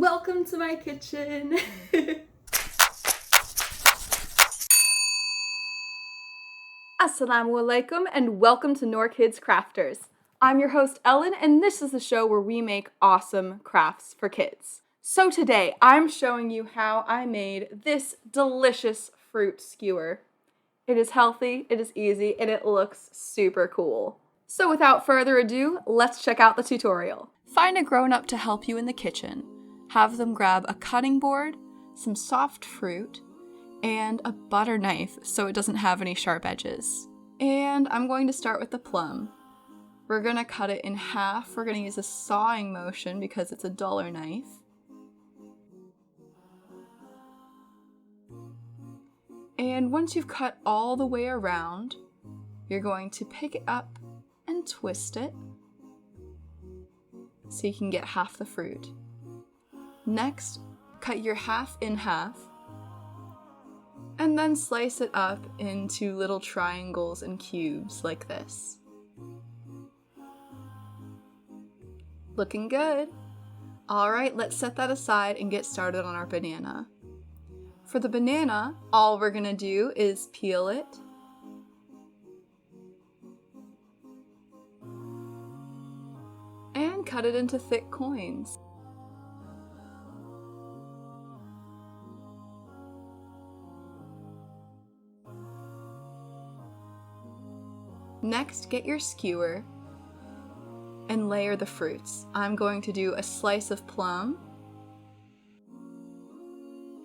Welcome to my kitchen. Assalamu alaikum and welcome to Noor Kids Crafters. I'm your host Ellen and this is the show where we make awesome crafts for kids. So today I'm showing you how I made this delicious fruit skewer. It is healthy, it is easy, and it looks super cool. So without further ado, let's check out the tutorial. Find a grown-up to help you in the kitchen. Have them grab a cutting board, some soft fruit, and a butter knife so it doesn't have any sharp edges. And I'm going to start with the plum. We're going to cut it in half. We're going to use a sawing motion because it's a duller knife. And once you've cut all the way around, you're going to pick it up and twist it so you can get half the fruit. Next, cut your half in half and then slice it up into little triangles and cubes like this. Looking good. All right, let's set that aside and get started on our banana. For the banana, all we're gonna do is peel it, and cut it into thick coins. Next, get your skewer and layer the fruits. I'm going to do a slice of plum,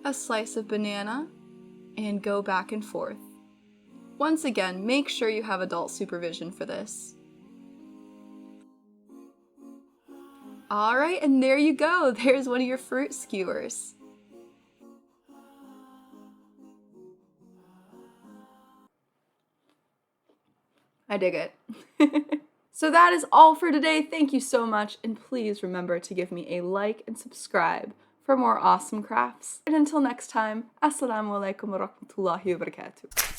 a slice of banana, and go back and forth. Once again, make sure you have adult supervision for this. Alright, and there you go. There's one of your fruit skewers. I dig it. So that is all for today. Thank you so much, and please remember to give me a like and subscribe for more awesome crafts. And until next time, Assalamu alaikum wa rahmatullahi wa barakatuh.